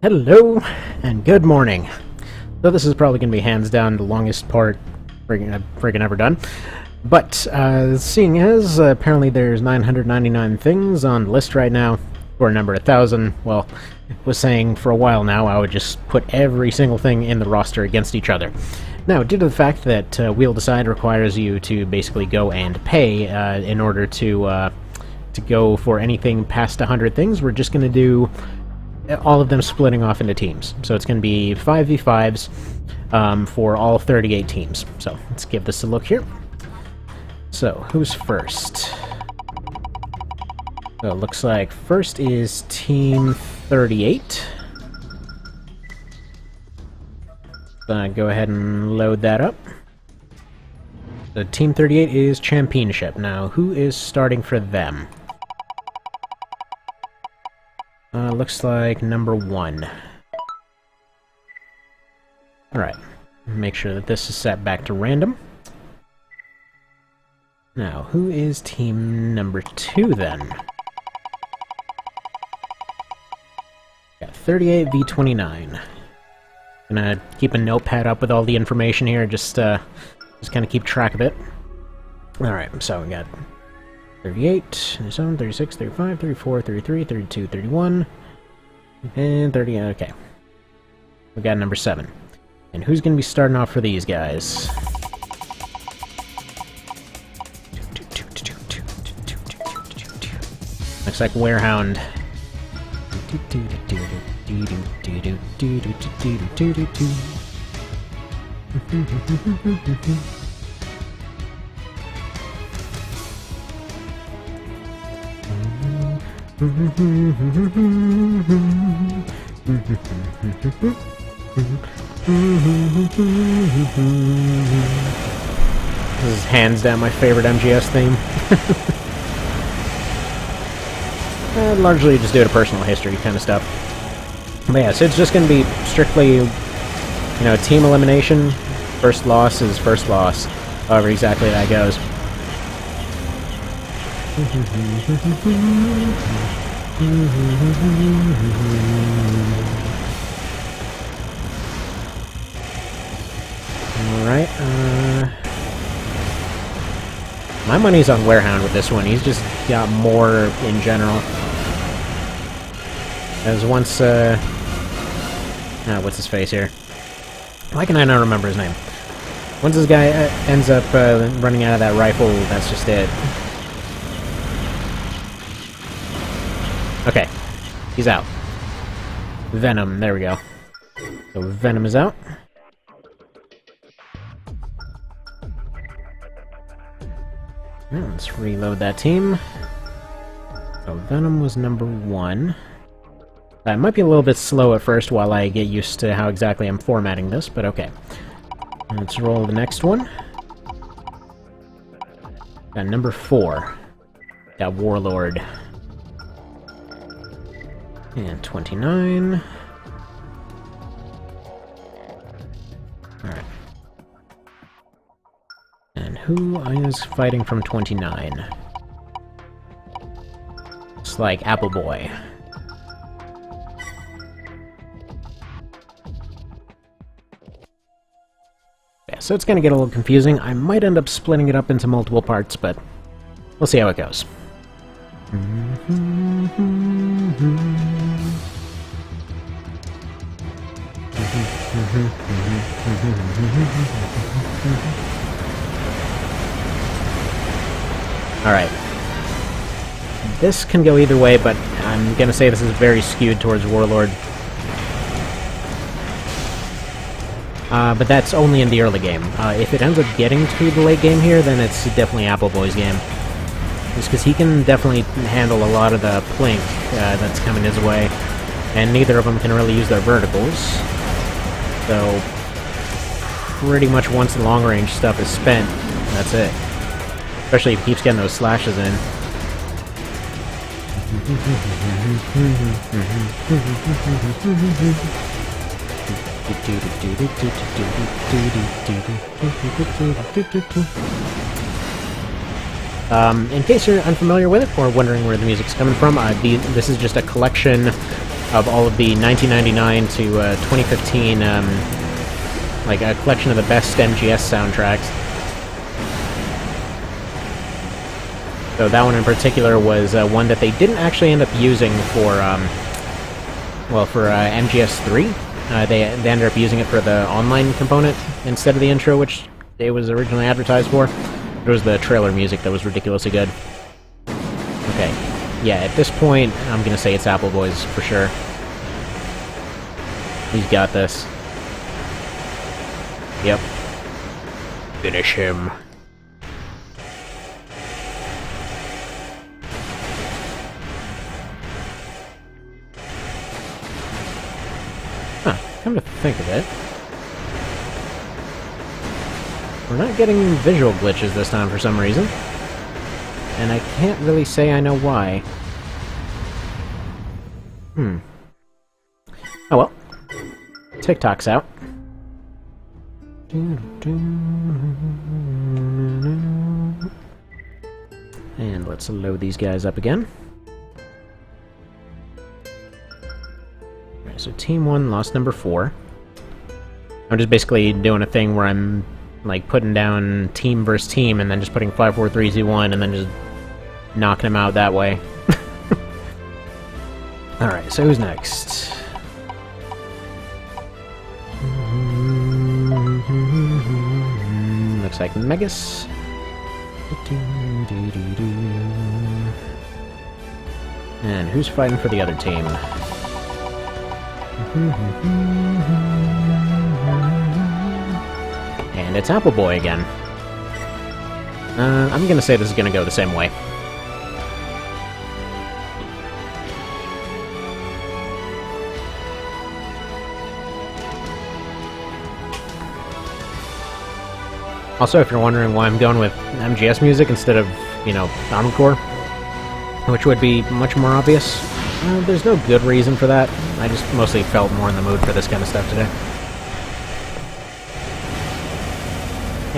Hello, and good morning. So this is probably going to be hands down the longest part I've friggin' ever done. But, seeing as apparently there's 999 things on the list right now, for a number 1,000, well, was saying for a while now I would just put every single thing in the roster against each other. Now, due to the fact that Wheel Decide requires you to basically go and pay in order to go for anything past 100 things, we're just going to do all of them splitting off into teams. So it's going to be 5v5s for all 38 teams. So let's give this a look here. So, who's first? So it looks like first is Team 38. Go ahead and load that up. So Team 38 is Championship. Now, who is starting for them? Looks like number 1. Alright, make sure that this is set back to random. Now, who is team number 2 then? Got 38v29. Gonna keep a notepad up with all the information here, just kind of keep track of it. Alright, so we got 38, 37, 36, 35, 34, 33, 32, 31, and 30, okay. We got number 7. And who's going to be starting off for these guys? Looks like Werehound. This is hands down my favorite MGS theme. Largely just due to personal history kind of stuff. But yeah, so it's just going to be strictly, team elimination. First loss is first loss. However exactly that goes. Alright, my money's on Werehound with this one. He's just got more in general. As once, what's his face here? Why can I not remember his name? Once this guy ends up running out of that rifle, that's just it. Okay, he's out. Venom, there we go. So Venom is out. Let's reload that team. So Venom was number 1. It might be a little bit slow at first while I get used to how exactly I'm formatting this, but okay. Let's roll the next one. Got number 4. Got Warlord. And 29. Alright. And who is fighting from 29? It's like Appleboy. Yeah, so it's gonna get a little confusing. I might end up splitting it up into multiple parts, but we'll see how it goes. Alright. This can go either way, but I'm gonna say this is very skewed towards Warlord. But that's only in the early game. If it ends up getting to the late game here, then it's definitely Appleboy's game. Just because he can definitely handle a lot of the plink that's coming his way, and neither of them can really use their verticals. So, pretty much once the long-range stuff is spent, that's it. Especially if he keeps getting those slashes in. In case you're unfamiliar with it, or wondering where the music's coming from, this is just a collection of all of the 1999 to 2015, like a collection of the best MGS soundtracks. So that one in particular was one that they didn't actually end up using for, well, for MGS3. They ended up using it for the online component instead of the intro, which it was originally advertised for. It was the trailer music that was ridiculously good. Okay, yeah, at this point, I'm gonna say it's Apple Boys for sure. He's got this. Yep. Finish him. Huh, come to think of it, we're not getting visual glitches this time for some reason. And I can't really say I know why. Oh well. TikTok's out. And let's load these guys up again. Alright, so Team 1 lost number 4. I'm just basically doing a thing where I'm like putting down team versus team and then just putting 5, 4, 3, 2, 1 and then just knocking them out that way. Alright, so who's next? Looks like Megas. And who's fighting for the other team? And it's Apple Boy again. I'm gonna say this is gonna go the same way. Also, if you're wondering why I'm going with MGS music instead of, you know, Armored Core, which would be much more obvious, there's no good reason for that. I just mostly felt more in the mood for this kind of stuff today.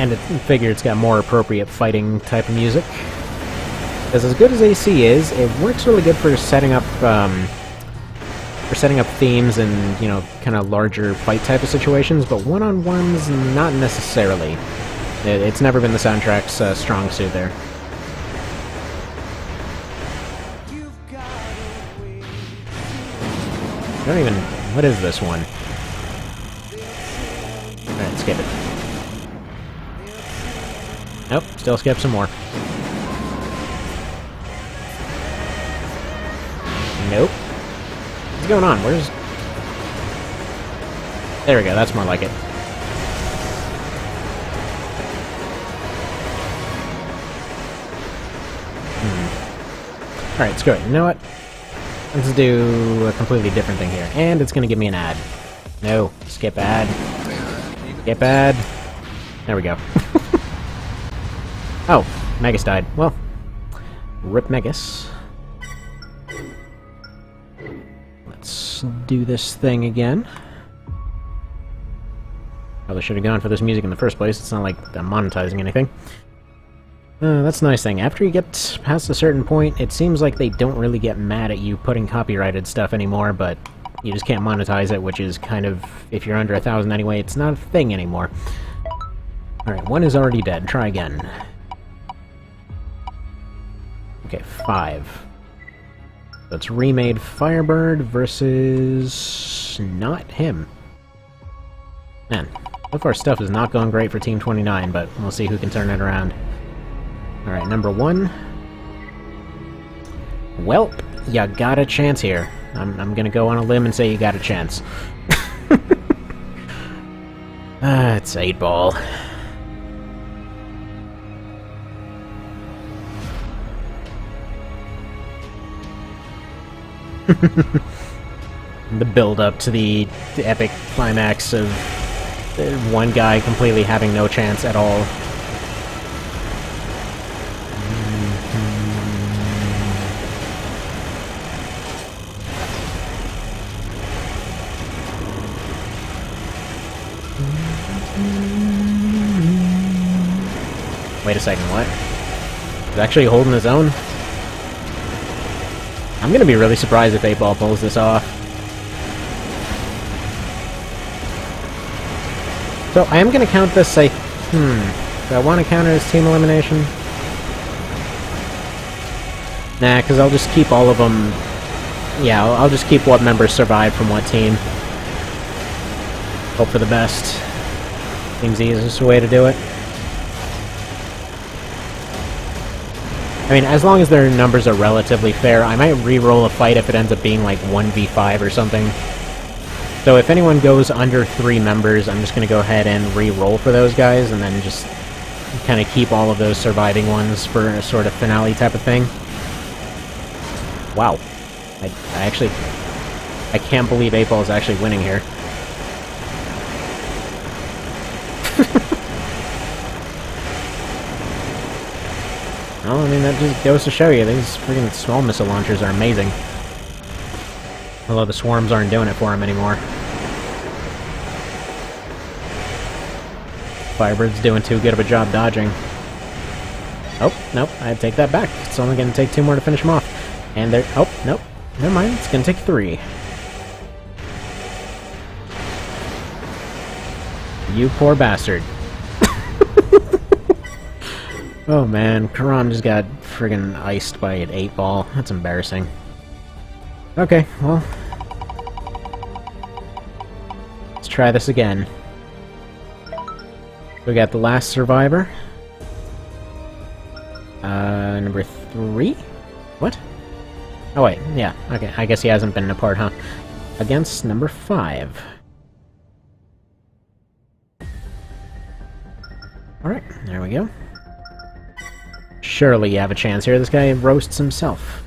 And I figure it's got more appropriate fighting type of music. Because as good as AC is, it works really good for setting up themes and, you know, kind of larger fight type of situations, but one-on-ones, not necessarily. It's never been the soundtrack's strong suit there. I don't even... What is this one? Alright, skip it. Nope, still skip some more. Nope. What's going on? Where's... There we go, that's more like it. Alright, screw it. You know what? Let's do a completely different thing here. And it's gonna give me an ad. No. Skip ad. Skip ad. There we go. Oh, Megas died. Well, rip Megas. Let's do this thing again. Probably should have gone for this music in the first place. It's not like I'm monetizing anything. That's the nice thing. After you get past a certain point, it seems like they don't really get mad at you putting copyrighted stuff anymore, but you just can't monetize it, which is kind of, if you're under 1,000 anyway, it's not a thing anymore. Alright, one is already dead. Try again. Okay, 5. So it's remade Firebird versus... not him. Man, so far stuff is not going great for Team 29, but we'll see who can turn it around. Alright, number 1. Welp, you got a chance here. I'm gonna go on a limb and say you got a chance. It's 8-ball. The build-up to the epic climax of one guy completely having no chance at all. Wait a second, what? He's actually holding his own? I'm gonna be really surprised if 8-ball pulls this off. So I am gonna count this, do I want to count it as team elimination? Nah, because I'll just keep all of them... Yeah, I'll just keep what members survive from what team. Hope for the best. Seems the easiest way to do it. I mean, as long as their numbers are relatively fair, I might re-roll a fight if it ends up being like 1v5 or something. So if anyone goes under 3 members, I'm just going to go ahead and re-roll for those guys, and then just kind of keep all of those surviving ones for a sort of finale type of thing. Wow. I can't believe 8-Ball is actually winning here. Well, I mean, that just goes to show you, these freaking small missile launchers are amazing. Although the swarms aren't doing it for him anymore. Firebird's doing too good of a job dodging. Oh, nope, I take that back. It's only going to take 2 more to finish him off. And there... Oh, nope. Never mind, it's going to take 3. You poor bastard. Oh man, Karan just got friggin' iced by an 8-Ball. That's embarrassing. Okay, well... let's try this again. We got the last survivor. Number 3? What? Oh wait, yeah, okay, I guess he hasn't been apart, huh? Against number 5. Alright, there we go. Surely you have a chance here. This guy roasts himself.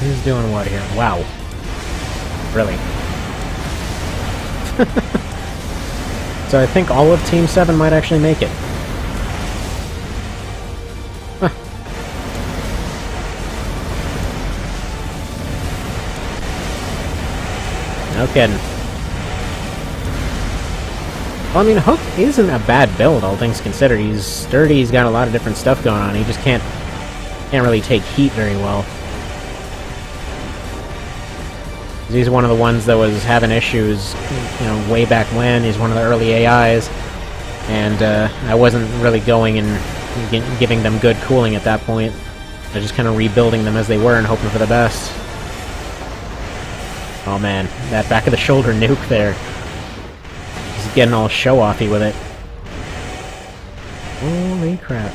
Who's doing what here? Wow. Really? So I think all of Team 7 might actually make it. Huh. No kidding. Well, I mean, Hook isn't a bad build, all things considered. He's sturdy, he's got a lot of different stuff going on. He just can't really take heat very well. He's one of the ones that was having issues, you know, way back when. He's one of the early AIs, and I wasn't really going and giving them good cooling at that point. I was just kind of rebuilding them as they were and hoping for the best. Oh man, that back of the shoulder nuke there. He's getting all show-offy with it. Holy crap.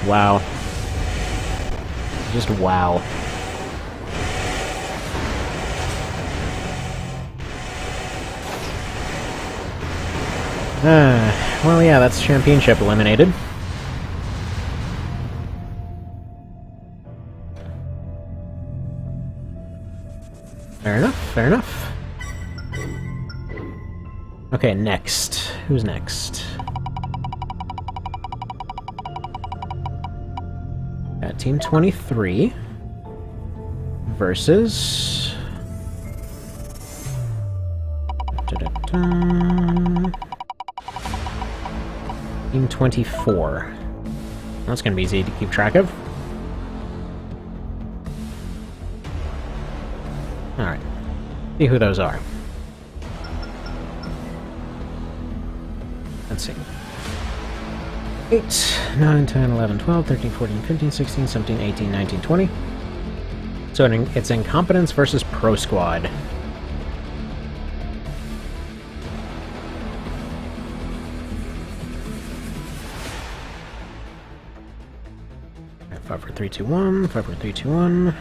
Wow. Just wow. Well, yeah, that's championship eliminated. Fair enough, fair enough. Okay, next. Who's next? Got Team 23 versus... Team 24. That's gonna be easy to keep track of. Alright. See who those are. Let's see. 8, 9, 10, 11, 12, 13, 14, 15, 16, 17, 18, 19, 20. So it's Incompetence versus Pro Squad. 5, 4, 3, 2, 1. 5, 4, 3, 2, 1.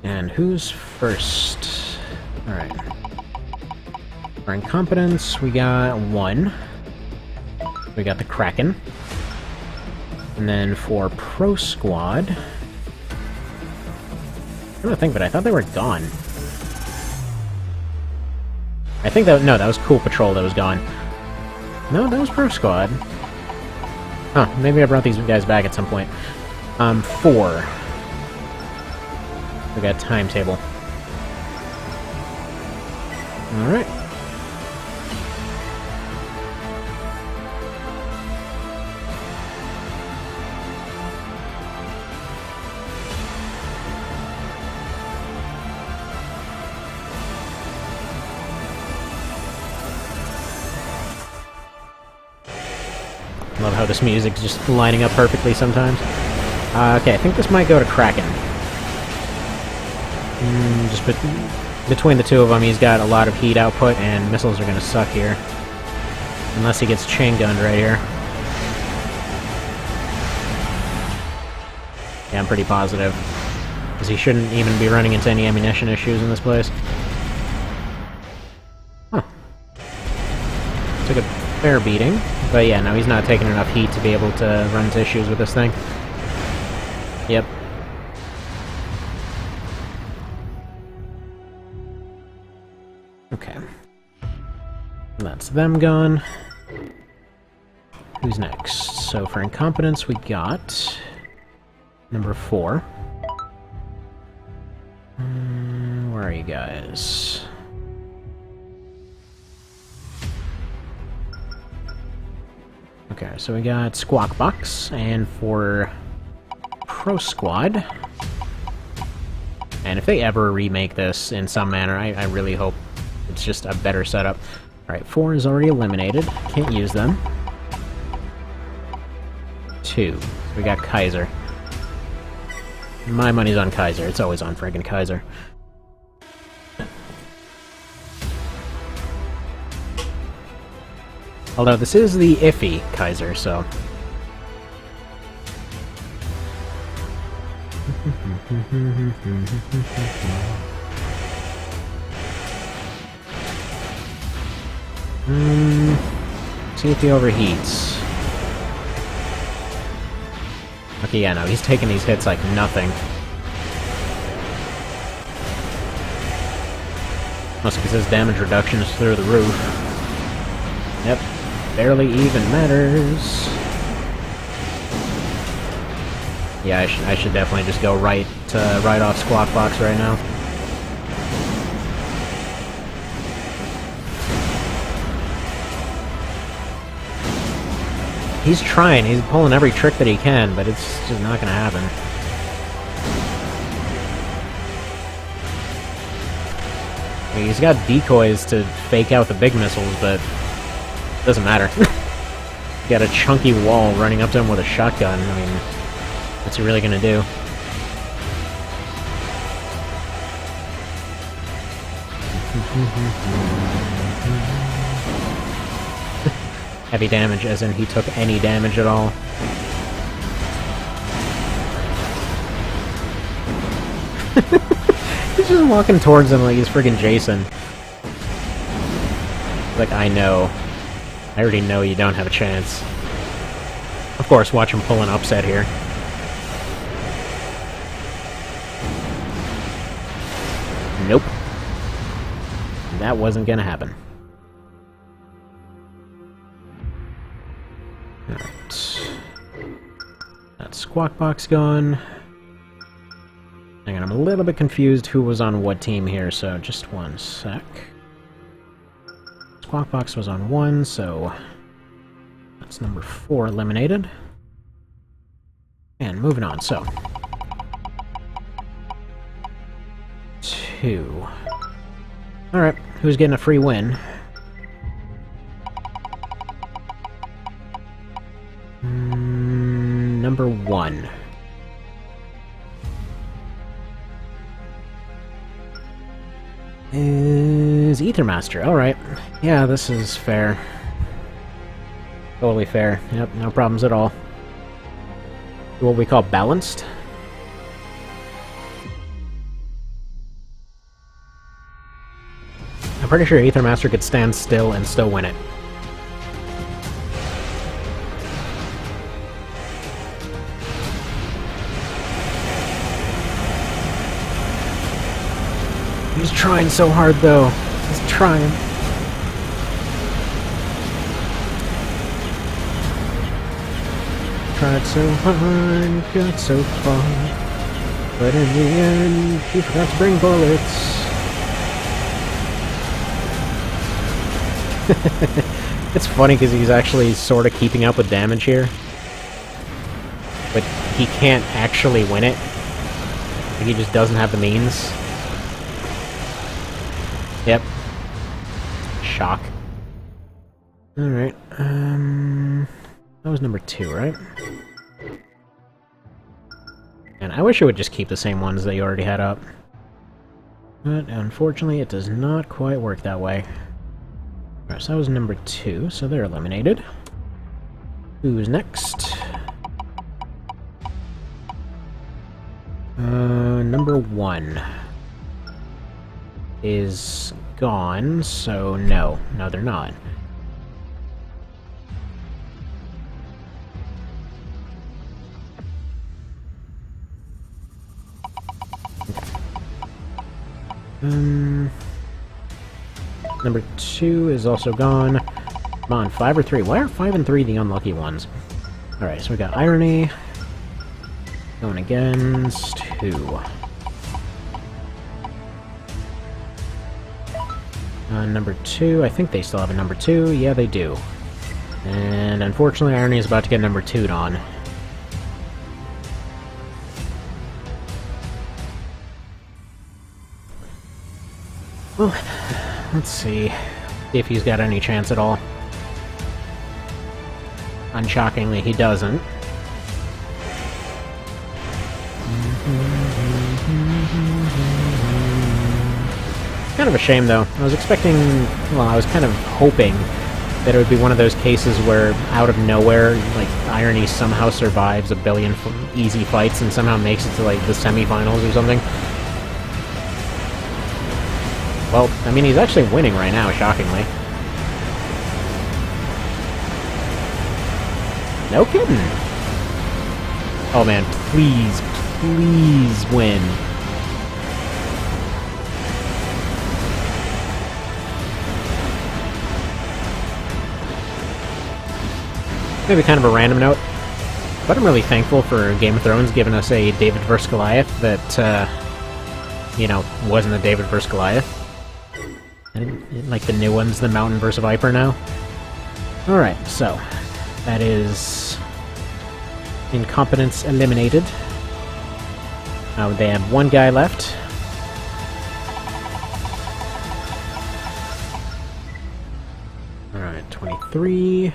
And who's first? Alright. For Incompetence, we got 1. We got the Kraken. And then for Pro Squad... I'm trying to think, but I thought they were gone. I think that... No, that was Cool Patrol that was gone. No, that was Pro Squad. Huh, maybe I brought these guys back at some point. 4. We got Timetable. Alright. Love how this music's just lining up perfectly sometimes. Okay, I think this might go to Kraken. Just between the two of them, he's got a lot of heat output, and missiles are going to suck here. Unless he gets chain gunned right here. Yeah, I'm pretty positive. Because he shouldn't even be running into any ammunition issues in this place. Huh. Took a fair beating. But yeah, no, he's not taking enough heat to be able to run into issues with this thing. Yep. Okay. That's them gone. Who's next? So for incompetence, we got... number 4. Where are you guys? Okay, so we got Squawk Box, and for Pro Squad... And if they ever remake this in some manner, I really hope it's just a better setup. Alright, 4 is already eliminated. Can't use them. 2. We got Kaiser. My money's on Kaiser. It's always on friggin' Kaiser. Although this is the iffy Kaiser, so... See if he overheats. Okay, yeah, no, he's taking these hits like nothing. Mostly because his damage reduction is through the roof. Yep, barely even matters. Yeah, I should definitely just go right off Squawk Box right now. He's trying, he's pulling every trick that he can, but it's just not gonna happen. I mean, he's got decoys to fake out the big missiles, but it doesn't matter. You got a chunky wall running up to him with a shotgun, I mean, what's he really gonna do? Heavy damage, as in he took any damage at all. He's just walking towards him like he's friggin' Jason. Like, I know. I already know you don't have a chance. Of course, watch him pull an upset here. Nope. That wasn't gonna happen. Alright. That's Squawk Box gone. Hang on, I'm a little bit confused who was on what team here, so just one sec. Squawk Box was on 1, so that's number 4 eliminated. And moving on, so 2. Alright, who's getting a free win? Number 1. Is Ethermaster. Alright. Yeah, this is fair. Totally fair. Yep, no problems at all. What we call balanced. I'm pretty sure Ethermaster could stand still and still win it. He's trying so hard, though. He's trying. Tried so hard, got so far, but in the end, he forgot to bring bullets. It's funny because he's actually sort of keeping up with damage here, but he can't actually win it. He just doesn't have the means. Yep. Shock. Alright, that was number 2, right? And I wish it would just keep the same ones that you already had up. But unfortunately, it does not quite work that way. Alright, so that was number 2, so they're eliminated. Who's next? Number 1 is gone, so no. No, they're not. Number 2 is also gone. Come on, 5 or 3. Why are 5 and 3 the unlucky ones? Alright, so we got Irony going against 2. Number 2, I think they still have a number 2. Yeah, they do. And unfortunately, Irony is about to get number 2'd on. Well, let's see if he's got any chance at all. Unshockingly, he doesn't. Kind of a shame, though. I was expecting... well, I was kind of hoping that it would be one of those cases where, out of nowhere, like, Irony somehow survives a billion easy fights and somehow makes it to, like, the semifinals or something. Well, I mean, he's actually winning right now, shockingly. No kidding! Oh man, please, please win. Maybe kind of a random note, but I'm really thankful for Game of Thrones giving us a David vs. Goliath that, you know, wasn't a David vs. Goliath. Like the new ones, the Mountain vs. Viper now. Alright, so that is Incompetence eliminated. Now they have one guy left. Alright, 23.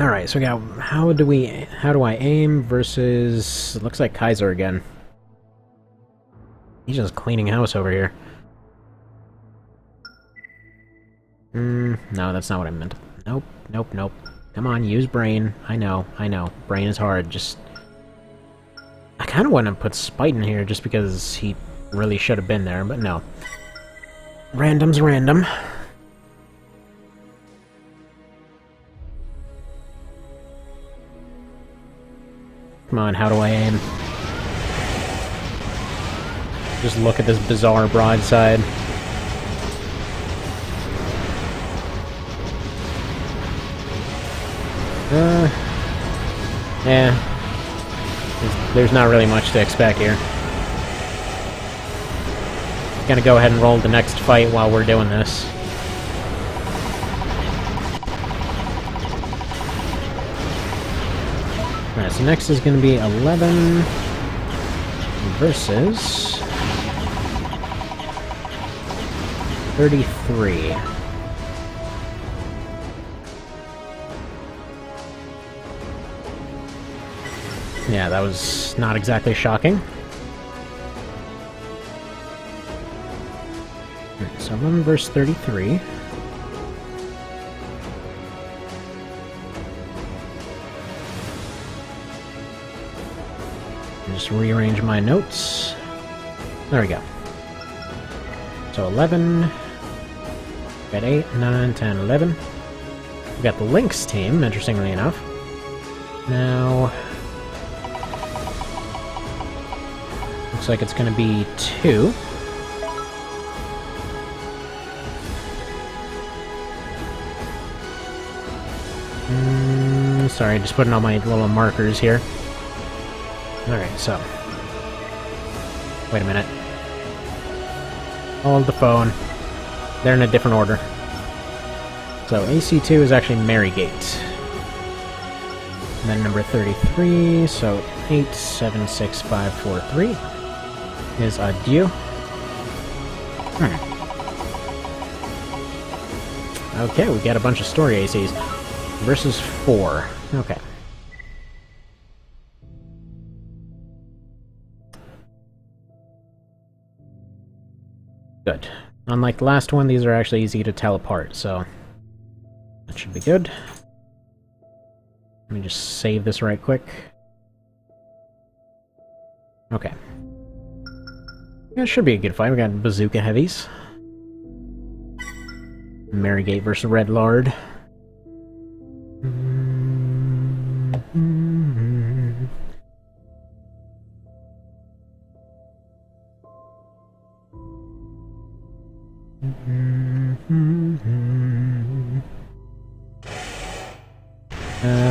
Alright, so we got how do I aim versus it looks like Kaiser again. He's just cleaning house over here. No, that's not what I meant. Nope, nope, nope. Come on, use brain. I know. Brain is hard, just... I kind of want to put Spite in here just because he really should have been there, but no. Random's random. Come on, how do I aim? Just look at this bizarre broadside. Yeah. There's not really much to expect here. Gonna go ahead and roll the next fight while we're doing this. Alright, so next is gonna be 11 versus 33. Yeah, that was not exactly shocking. Right, so 11 versus 33. Just rearrange my notes. There we go. So 11, got 8, 9, 10, 11. We got the Lynx team, interestingly enough. Now, Looks like it's gonna be 2. Sorry, just putting all my little markers here. Alright, so... Wait a minute. Hold the phone. They're in a different order. So, AC2 is actually Marygate. And then number 33, so 876543 is Adieu. Okay, we got a bunch of story ACs. Versus 4. Okay. Good. Unlike the last one, these are actually easy to tell apart, so... that should be good. Let me just save this right quick. Okay. That should be a good fight. We got bazooka heavies. Marygate versus Red Lord.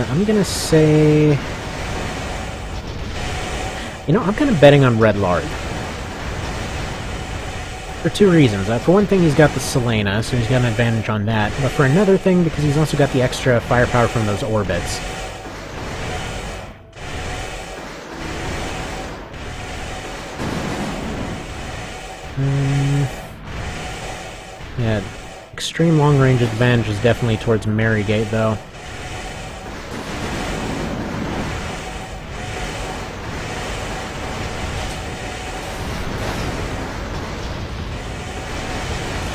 I'm gonna say... You know, I'm kind of betting on Red Lord. For 2 reasons. For one thing, he's got the Selena, so he's got an advantage on that. But for another thing, because he's also got the extra firepower from those orbits. Yeah, extreme long-range advantage is definitely towards Marygate, though.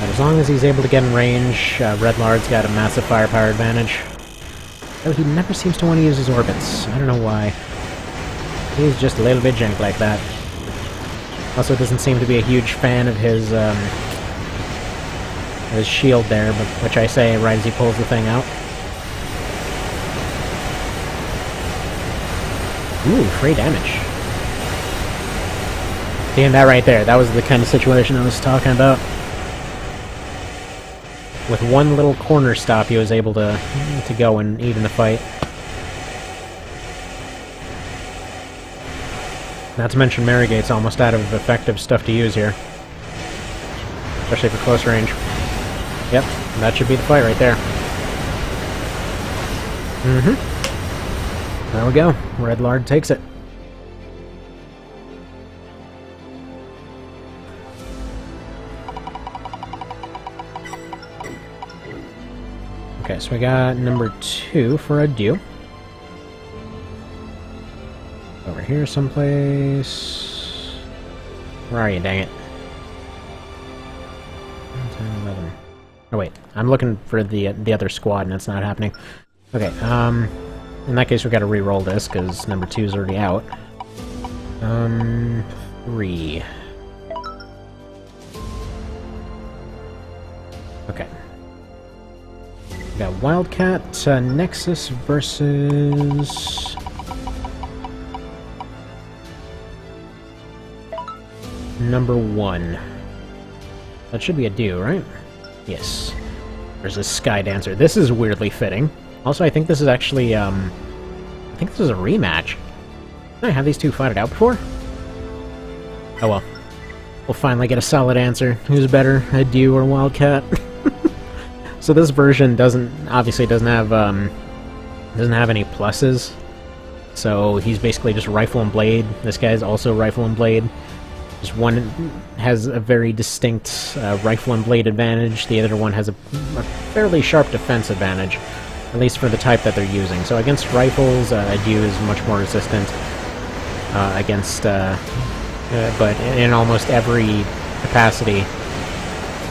But as long as he's able to get in range, Red Lord's got a massive firepower advantage. Though he never seems to want to use his orbits. I don't know why. He's just a little bit jank like that. Also doesn't seem to be a huge fan of his shield there, but which I say right as he pulls the thing out. Ooh, free damage. Seeing that right there, that was the kind of situation I was talking about. With one little corner stop, he was able to go and even the fight. Not to mention Marygate's almost out of effective stuff to use here. Especially for close range. Yep, that should be the fight right there. There we go. Red Lord takes it. Okay, so we got number 2 for Adieu. Over here someplace. Where are you, dang it? 10, 11. Oh wait, I'm looking for the other squad and it's not happening. Okay, in that case we gotta re-roll this, because number 2 is already out. 3. Okay. We got Wildcat, Nexus versus... number 1. That should be Adieu, right? Yes. Versus Sky Dancer. This is weirdly fitting. Also, I think this is actually, I think this is a rematch. Did I have these two fight it out before? Oh well. We'll finally get a solid answer. Who's better, Adieu or Wildcat? So this version obviously doesn't have any pluses. So he's basically just rifle and blade. This guy's also rifle and blade. Just one has a very distinct rifle and blade advantage. The other one has a fairly sharp defense advantage, at least for the type that they're using. So against rifles, Adieu is much more resistant but in almost every capacity,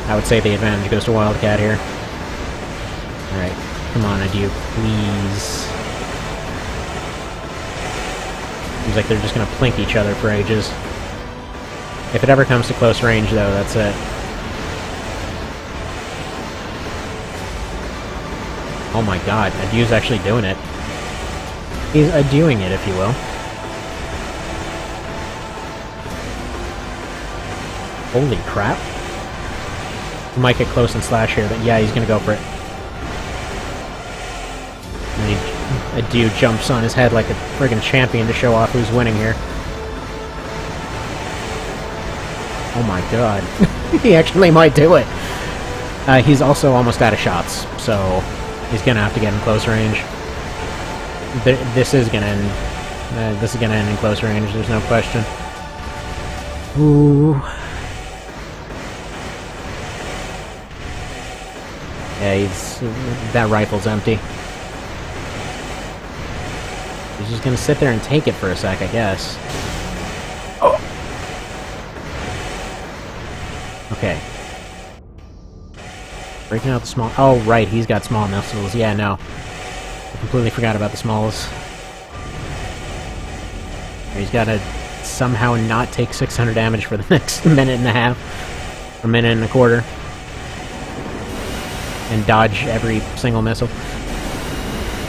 I would say the advantage goes to Wildcat here. Alright, come on, Adieu, please. Seems like they're just gonna plink each other for ages. If it ever comes to close range, though, that's it. Oh my god, Adieu's actually doing it. He's Adieuing it, if you will. Holy crap. He might get close and slash here, but yeah, he's gonna go for it. And a dude jumps on his head like a friggin' champion to show off who's winning here. Oh my god. He actually might do it. He's also almost out of shots, so he's gonna have to get in close range. This is gonna end in close range, there's no question. Ooh. Yeah, that rifle's empty. He's just gonna sit there and take it for a sec, I guess. Oh. Okay. Breaking out the small... Oh, right, he's got small missiles. Yeah, no. I completely forgot about the smalls. He's gotta somehow not take 600 damage for the next minute and a half. Or minute and a quarter. And dodge every single missile.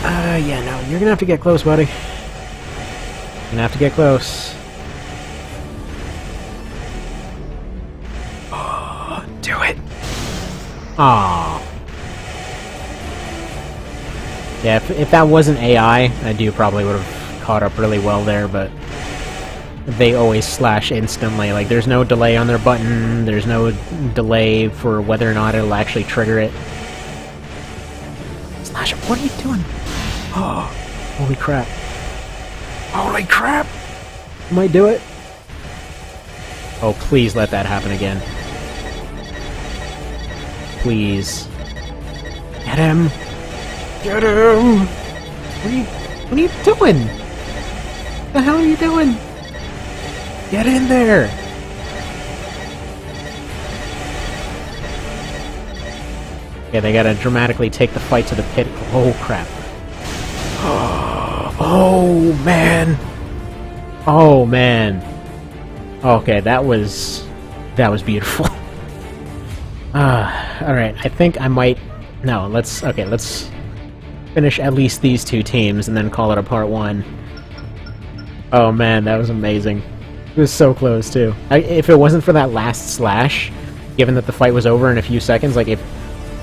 Yeah, no, you're gonna have to get close, buddy. You're gonna have to get close. Oh, do it! Aww. Yeah, if that wasn't AI, I do probably would have caught up really well there, but they always slash instantly. Like, there's no delay on their button, there's no delay for whether or not it'll actually trigger it. Slash, what are you doing? Oh, holy crap. Holy crap! Might do it. Oh, please let that happen again. Please. Get him! Get him! What are you doing? What the hell are you doing? Get in there! Yeah, they gotta dramatically take the fight to the pit. Oh, crap. Oh, man! Oh, man. Okay, that was beautiful. Alright, I think I might... No, let's finish at least these two teams and then call it a part one. Oh man, that was amazing. It was so close, too. If it wasn't for that last slash, given that the fight was over in a few seconds, like if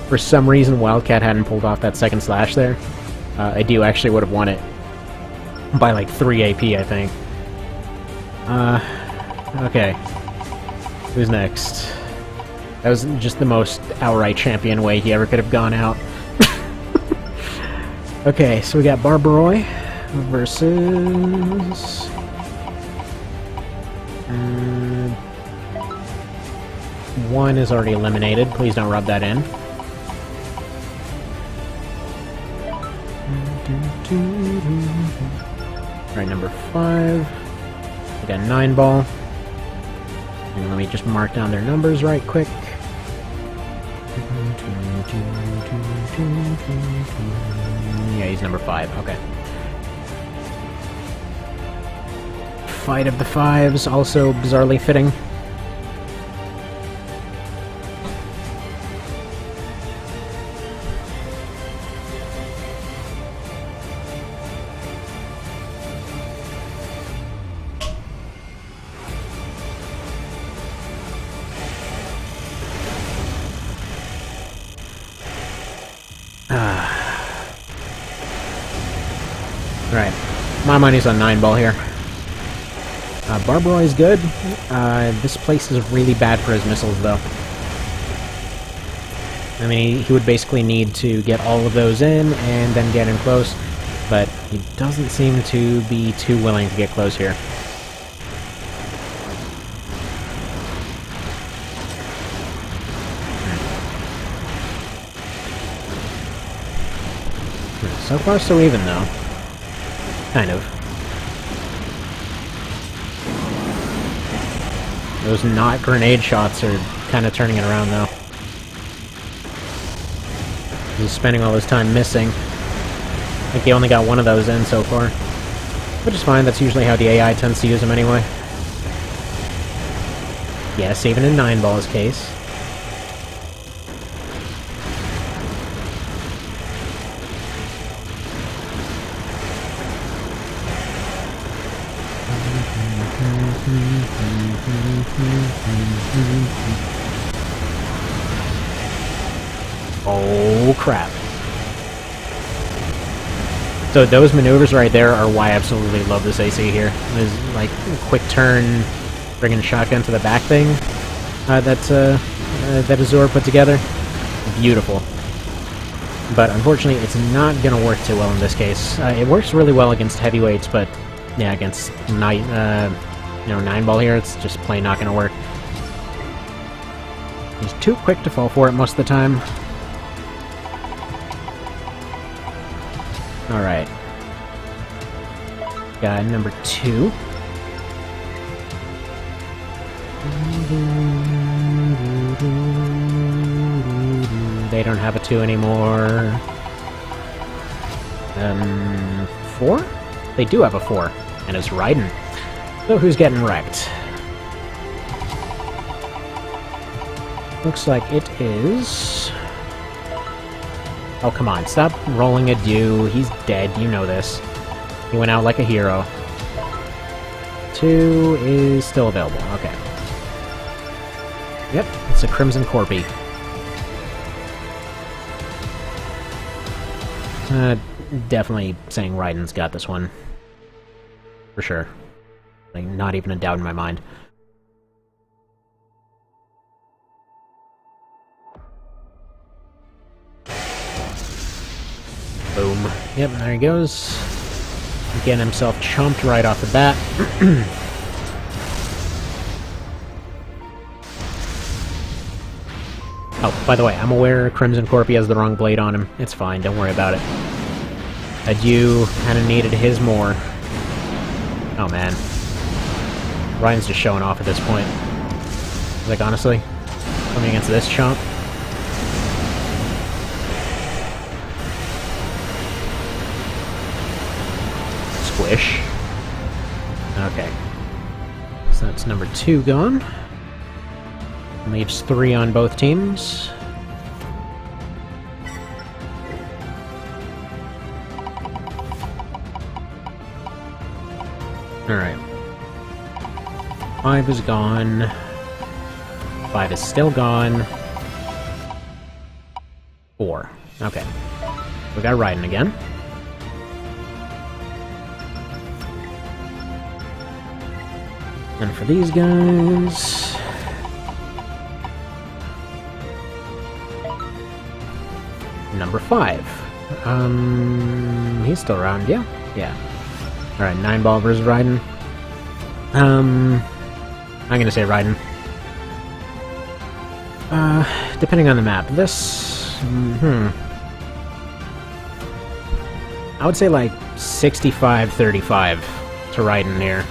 for some reason Wildcat hadn't pulled off that second slash there, I do actually would have won it. By like 3 AP, I think. Okay. Who's next? That was just the most outright champion way he ever could have gone out. Okay, so we got Barbaroi versus... one is already eliminated. Please don't rub that in. Alright, number 5. We got 9 ball. And let me just mark down their numbers right quick. Yeah, he's number 5. Okay. Fight of the Fives, also bizarrely fitting. Right. My money's on 9 ball here. Barbaroi is good. This place is really bad for his missiles, though. I mean, he would basically need to get all of those in and then get in close, but he doesn't seem to be too willing to get close here. So far, so even, though. Kind of. Those not grenade shots are kind of turning it around, though. He's spending all his time missing. I think he only got one of those in so far. Which is fine, that's usually how the AI tends to use them anyway. Yes, even in 9 ball's case. Oh, crap. So those maneuvers right there are why I absolutely love this AC here. There's, like, quick turn, bringing a shotgun to the back thing that Azure put together. Beautiful. But unfortunately, it's not going to work too well in this case. It works really well against heavyweights, but yeah, against 9-ball here, it's just plain not going to work. He's too quick to fall for it most of the time. Alright. Guy number 2. They don't have a 2 anymore. 4? They do have a 4, and it's Raiden. So who's getting wrecked? Looks like it is... Oh, come on, stop rolling a dew. He's dead, you know this. He went out like a hero. 2 is still available, okay. Yep, it's a Crimson Corpy. Definitely saying Raiden's got this one. For sure. Like, not even a doubt in my mind. Boom. Yep, there he goes. Getting himself chomped right off the bat. Oh, by the way, I'm aware Crimson Corpy has the wrong blade on him. It's fine, don't worry about it. Adieu kinda needed his more. Oh man. Ryan's just showing off at this point. Like, honestly, coming against this chomp. Squish. Okay. So that's number 2 gone. Leaves 3 on both teams. Alright. 5 is gone. 5 is still gone. 4. Okay. We got Raiden again. And for these guys... Number 5. He's still around, yeah? Yeah. Alright, 9-ball versus Raiden. I'm gonna say Raiden. Depending on the map. This... I would say like 65-35 to Raiden here.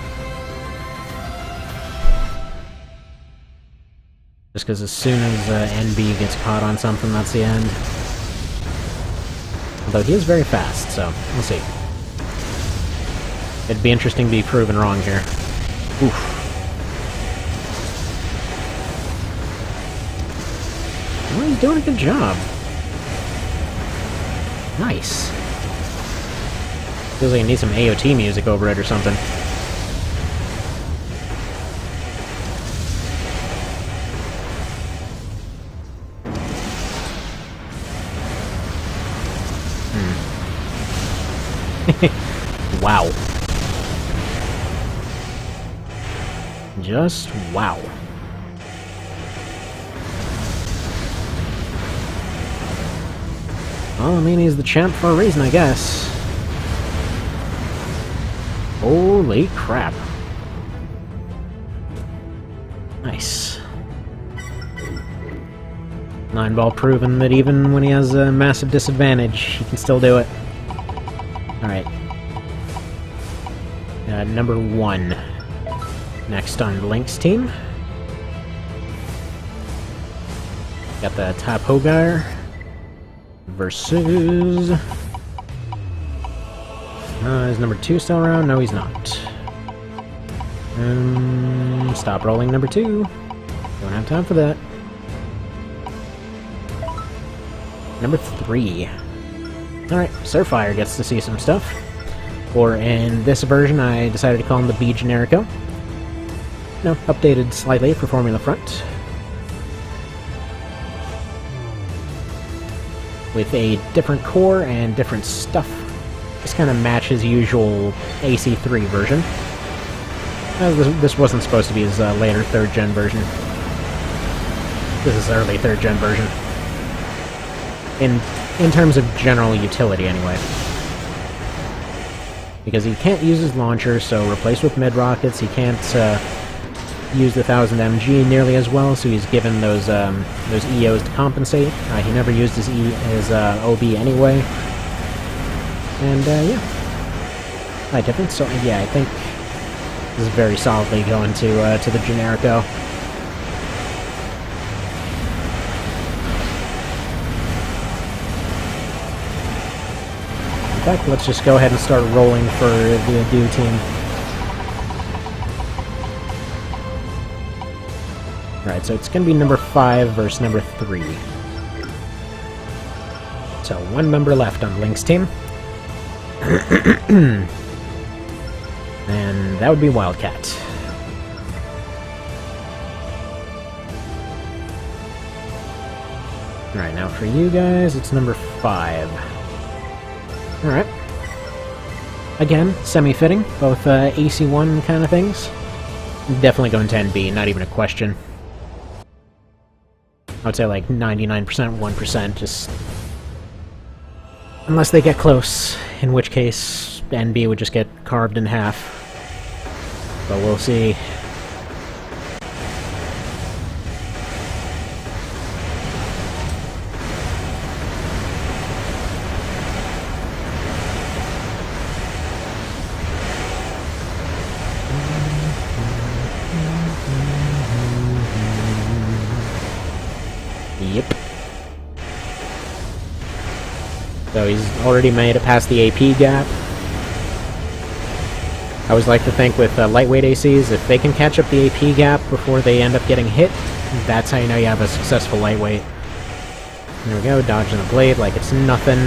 Just because as soon as NB gets caught on something, that's the end. Although he is very fast, so we'll see. It'd be interesting to be proven wrong here. Oof. Well, he's doing a good job. Nice. Feels like I need some AOT music over it or something. Wow. Just wow. Well, I mean, he's the champ for a reason, I guess. Holy crap. Nice. 9-ball proving that even when he has a massive disadvantage, he can still do it. Alright. Number 1. Next on Link's team. Got the Top Hogar versus... is number 2 still around? No, he's not. Stop rolling number 2. Don't have time for that. Number 3. Alright, Surfire gets to see some stuff. Or in this version, I decided to call him the B Generico. no, updated slightly for Formula Front. With a different core and different stuff. Just kind of match his usual AC3 version. This wasn't supposed to be his later 3rd gen version. This is early 3rd gen version. In terms of general utility, anyway. Because he can't use his launcher, so replaced with mid-rockets, he can't use the 1000 MG nearly as well, so he's given those EOs to compensate. He never used his OB anyway. And, yeah. Slight difference, so yeah, I think this is very solidly going to the Generico. In fact, let's just go ahead and start rolling for the Adu team. Alright, so it's going to be number 5 versus number 3. So, 1 member left on Link's team. And that would be Wildcat. Alright, now for you guys, it's number 5. Alright. Again, semi-fitting, both AC1 kind of things. Definitely going 10B, not even a question. I would say like 99%, 1%, just... unless they get close, in which case NB would just get carved in half. But we'll see. Yep. So he's already made it past the AP gap. I always like to think with lightweight ACs, if they can catch up the AP gap before they end up getting hit, that's how you know you have a successful lightweight. There we go, dodging the blade like it's nothing.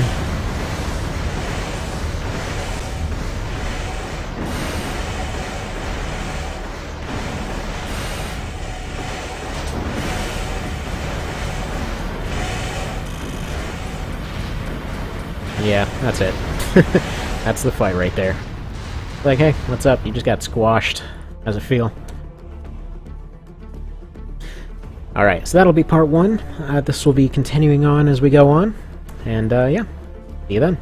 Yeah, that's it. That's the fight right there. Like, hey, what's up? You just got squashed. How's it feel? Alright, so that'll be part 1. This will be continuing on as we go on. And, yeah. See you then.